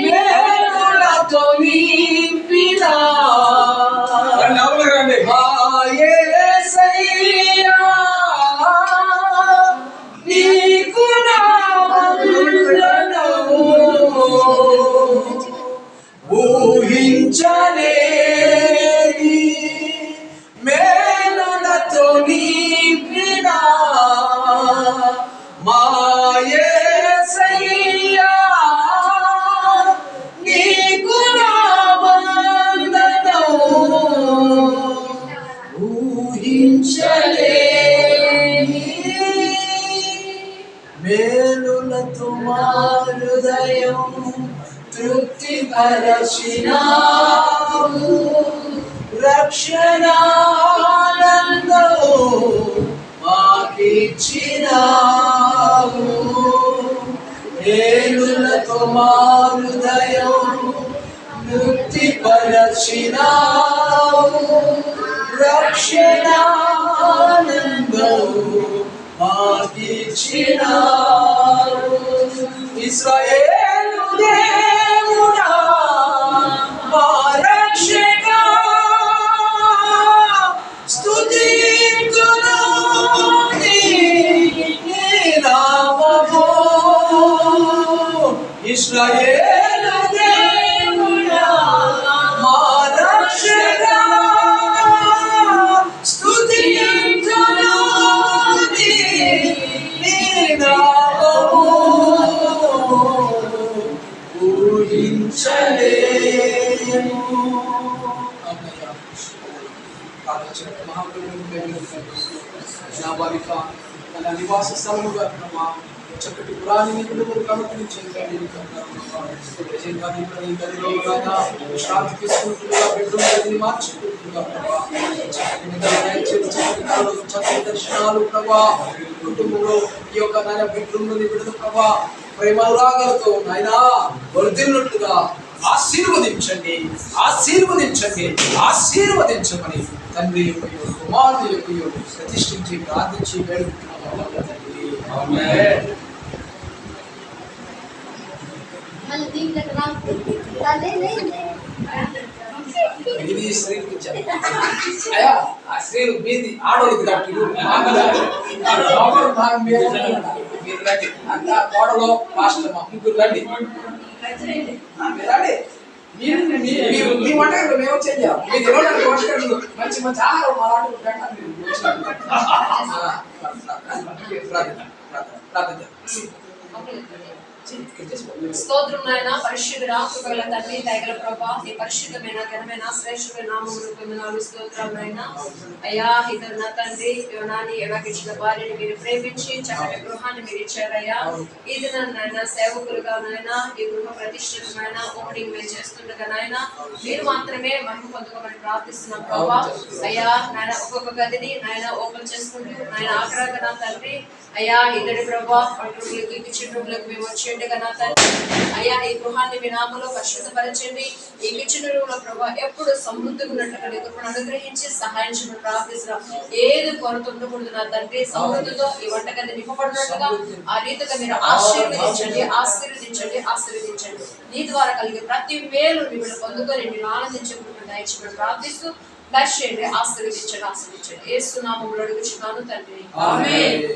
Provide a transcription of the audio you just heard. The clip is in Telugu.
మేలులతో నింపినా యేసయ్యా నీకు నా వందనము ఊహించలేని మేలులతో నింపినా మా యేసయ్యా నీకు నా వందనము ఊహించలేని మేలులతో మా హృదయం తృప్తిపరచినావు రక్షణానందము మాకిచ్చినావు మేలులతో మా హృదయం తృప్తిపరచినావు రక్షణానందము మాకిచ్చినావు ఇశ్రాయేలు దేవుడా మా రక్షకా స్తుతింతును నీ నామము ఇశ్రాయేలు దేవుడా మా రక్షకా స్తుతింతును నీ నామము ఊహించలేము. తన నివాస స్థలముగా చక్కటి పురాణి నిధులు అనుగ్రహించండి. విశ్రాంతి తీసుకుంటుండగా బెడ్రూమ్ మార్చుకుంటుండగా చక్కటి దర్శనాలు ప్రభా కుటుంబంలో ఈ యొక్క నాయన బెడ్రూమ్ నుండి విడుదల ప్రభా ప్రేమరాగాలతో నాయనా వర్ధిల్లుట్టుగా ఆశీర్వదించండి ఆశీర్వదించండి ఆశీర్వదించమని తండ్రి యొక్క కుమారుని యొక్క ప్రతిష్ఠించి ప్రార్థించి వేడుకుంటున్నాము తండ్రి. ఆమేన్. ఇది శ్రీకి ఇచ్చారు అయ్యా. ఆ శ్రీలు మీది ఆడోళ్ళకి కట్టిరు మీరు రండి అంతా కోడలో మాస్టర్ మా ముగ్గురు రండి రండి. మీ వంటకాలు మేము చేయాలి. మీరు తినడానికి వంటకాలు మంచి మంచి ఆహారం మా లాంటి పెట్టాలి. స్తోత్రం నాయన పరిశుద్ధుడా కృపగల తండ్రి దయగల ప్రభా నీ పరిశుద్ధమైన ఘనమైన శ్రేష్ఠమైన నామమును పొందినారు. స్తోత్రం నాయన అయ్యా. ఇద్దరు నా తండ్రి యోనాని ఎలాగిచ్చిన భార్యని మీరు ప్రేమించి చక్కటి గృహాన్ని మీరు ఇచ్చారయ్యా. ఇది నాయన సేవకులుగా నాయన ఈ గృహ ప్రతిష్ఠితమైన ఓపెనింగ్ మేము చేస్తుండగా నాయన మీరు మాత్రమే మహిమ పొందుకోమని ప్రార్థిస్తున్నాం ప్రభా. అయ్యా నాయన ఒక్కొక్క గదిని నాయన ఓపెన్ చేసుకుంటూ నాయన ఆగ్రహంగా నా తండ్రి అయ్యా ఇద్దరి ప్రభా వంటలకు కిచెన్ రూమ్లకు మేము వచ్చేట్టుగా నా తండ్రి అయ్యా ఈ గృహాన్ని మీ నామములో పరిశుద్ధపరచండి. ఈ కిచెన్ రూమ్ లో ప్రభా ఎప్పుడు సమృద్ధిగా ఉన్నట్లుగా నీ కృపను అనుగ్రహించి సహాయం చేయమని ప్రార్థిస్తున్నాం. ఏది కొరత ఉండకూడదు నా తండ్రి. సమృద్ధితో ఈ వంటగది నింపబడినట్లుగా ఆ రీతిగా మీరు ఆశీర్వదించండి ఆశీర్వదించండి ఆశీర్వదించండి. నీ ద్వారా కలిగే ప్రతి మేలు మిమ్మల్ని పొందుకొని మీరు ఆనందించే కృపను దయచేయమని ప్రార్థిస్తూ దర్శించండి ఆశీర్వదించండి ఆశీర్వదించండి. యేసు నామములో అడుగుచున్నాను తండ్రి. ఆమేన్.